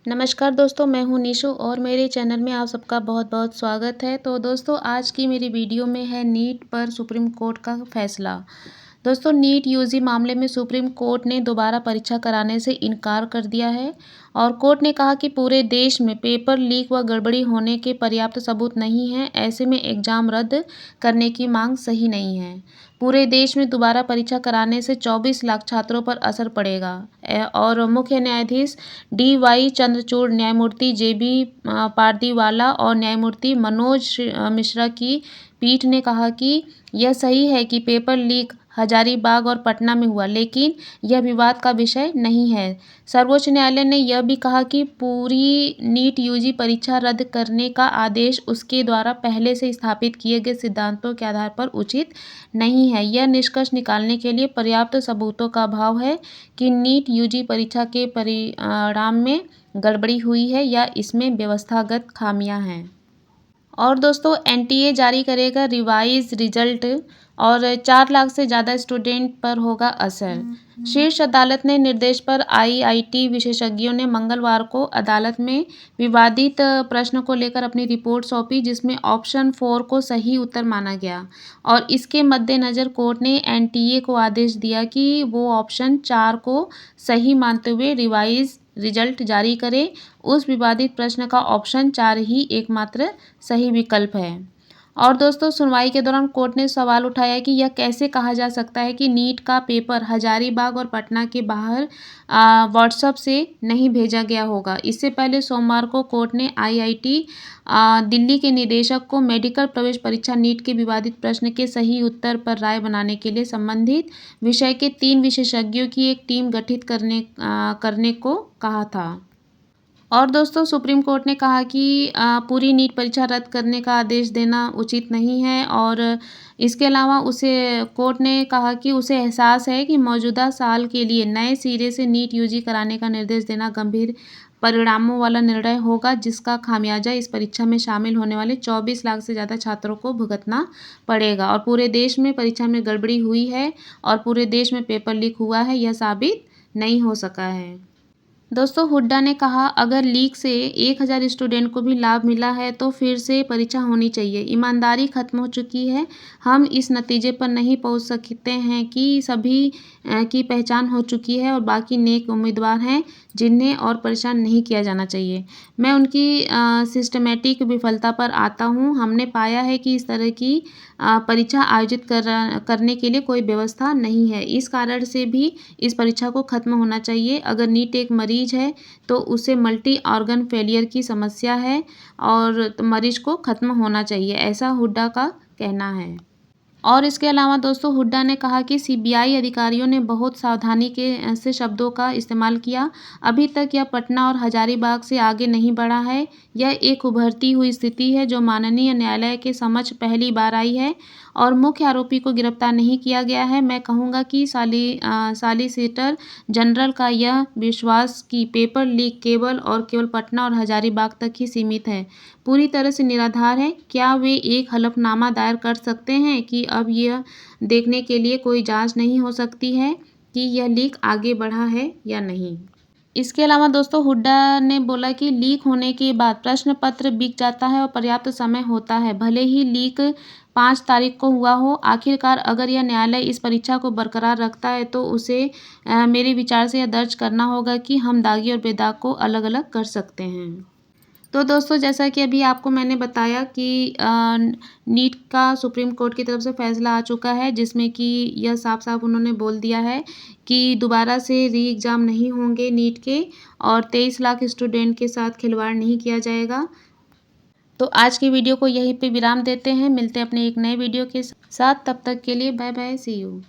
नमस्कार दोस्तों, मैं हूँ निशु और मेरे चैनल में आप सबका बहुत-बहुत स्वागत है। तो दोस्तों, आज की मेरी वीडियो में है नीट पर सुप्रीम कोर्ट का फैसला। दोस्तों, नीट यूजी मामले में सुप्रीम कोर्ट ने दोबारा परीक्षा कराने से इनकार कर दिया है और कोर्ट ने कहा कि पूरे देश में पेपर लीक व गड़बड़ी होने के पर्याप्त सबूत नहीं हैं। ऐसे में एग्जाम रद्द करने की मांग सही नहीं है। पूरे देश में दोबारा परीक्षा कराने से 24 लाख छात्रों पर असर पड़ेगा और मुख्य न्यायाधीश DY चंद्रचूड़, न्यायमूर्ति JB पारदीवाला और न्यायमूर्ति मनोज मिश्रा की पीठ ने कहा कि यह सही है कि पेपर लीक हजारीबाग और पटना में हुआ, लेकिन यह विवाद का विषय नहीं है। सर्वोच्च न्यायालय ने यह भी कहा कि पूरी नीट यूजी परीक्षा रद्द करने का आदेश उसके द्वारा पहले से स्थापित किए गए सिद्धांतों के आधार पर उचित नहीं है। यह निष्कर्ष निकालने के लिए पर्याप्त सबूतों का अभाव है कि नीट यूजी परीक्षा के परिणाम में गड़बड़ी हुई है या इसमें व्यवस्थागत खामियां हैं। और दोस्तों, NTA जारी करेगा रिवाइज रिजल्ट और 4 लाख से ज़्यादा स्टूडेंट पर होगा असर। शीर्ष अदालत ने निर्देश पर IIT विशेषज्ञों ने मंगलवार को अदालत में विवादित प्रश्न को लेकर अपनी रिपोर्ट सौंपी, जिसमें ऑप्शन 4 को सही उत्तर माना गया और इसके मद्देनज़र कोर्ट ने NTA को आदेश दिया कि वो ऑप्शन 4 को सही मानते हुए रिवाइज रिजल्ट जारी करे। उस विवादित प्रश्न का ऑप्शन 4 ही एकमात्र सही विकल्प है। और दोस्तों, सुनवाई के दौरान कोर्ट ने सवाल उठाया कि यह कैसे कहा जा सकता है कि नीट का पेपर हजारीबाग और पटना के बाहर व्हाट्सएप से नहीं भेजा गया होगा। इससे पहले सोमवार को कोर्ट ने IIT दिल्ली के निदेशक को मेडिकल प्रवेश परीक्षा नीट के विवादित प्रश्न के सही उत्तर पर राय बनाने के लिए संबंधित विषय के 3 विशेषज्ञों की एक टीम गठित करने को कहा था। और दोस्तों, सुप्रीम कोर्ट ने कहा कि पूरी नीट परीक्षा रद्द करने का आदेश देना उचित नहीं है और इसके अलावा कोर्ट ने कहा कि उसे एहसास है कि मौजूदा साल के लिए नए सिरे से नीट यूजी कराने का निर्देश देना गंभीर परिणामों वाला निर्णय होगा, जिसका खामियाजा इस परीक्षा में शामिल होने वाले 24 लाख से ज़्यादा छात्रों को भुगतना पड़ेगा। और पूरे देश में परीक्षा में गड़बड़ी हुई है और पूरे देश में पेपर लीक हुआ है, यह साबित नहीं हो सका है। दोस्तों, हुड्डा ने कहा, अगर लीक से 1000 स्टूडेंट को भी लाभ मिला है तो फिर से परीक्षा होनी चाहिए। ईमानदारी खत्म हो चुकी है। हम इस नतीजे पर नहीं पहुंच सकते हैं कि सभी की पहचान हो चुकी है और बाकी नेक उम्मीदवार हैं जिन्हें और परेशान नहीं किया जाना चाहिए। मैं उनकी सिस्टमेटिक विफलता पर आता हूं। हमने पाया है कि इस तरह की परीक्षा आयोजित करने के लिए कोई व्यवस्था नहीं है। इस कारण से भी इस परीक्षा को खत्म होना चाहिए। अगर नीट एक मरीज है तो उसे मल्टी ऑर्गन फेलियर की समस्या है और मरीज को खत्म होना चाहिए, ऐसा हुड्डा का कहना है। और इसके अलावा दोस्तों, हुड्डा ने कहा कि CBI अधिकारियों ने बहुत सावधानी से शब्दों का इस्तेमाल किया। अभी तक यह पटना और हजारीबाग से आगे नहीं बढ़ा है। यह एक उभरती हुई स्थिति है जो माननीय न्यायालय के समक्ष पहली बार आई है और मुख्य आरोपी को गिरफ्तार नहीं किया गया है। मैं कहूँगा कि सॉलिसिटर जनरल का यह विश्वास कि पेपर लीक केवल पटना और हजारीबाग तक ही सीमित है, पूरी तरह से निराधार है। क्या वे एक हलफनामा दायर कर सकते हैं कि अब यह देखने के लिए कोई जांच नहीं हो सकती है कि यह लीक आगे बढ़ा है या नहीं। इसके अलावा दोस्तों, हुड्डा ने बोला कि लीक होने के बाद प्रश्न पत्र बिक जाता है और पर्याप्त समय होता है, भले ही लीक 5 तारीख को हुआ हो। आखिरकार अगर यह न्यायालय इस परीक्षा को बरकरार रखता है तो उसे मेरे विचार से यह दर्ज करना होगा कि हम दागी और बेदाग को अलग अलग कर सकते हैं। तो दोस्तों, जैसा कि अभी आपको मैंने बताया कि नीट का सुप्रीम कोर्ट की तरफ से फैसला आ चुका है, जिसमें कि यह साफ साफ उन्होंने बोल दिया है कि दोबारा से री एग्ज़ाम नहीं होंगे नीट के और 23 लाख स्टूडेंट के साथ खिलवाड़ नहीं किया जाएगा। तो आज की वीडियो को यहीं पे विराम देते हैं। मिलते हैं अपने एक नए वीडियो के साथ। तब तक के लिए बाय बाय, सी यू।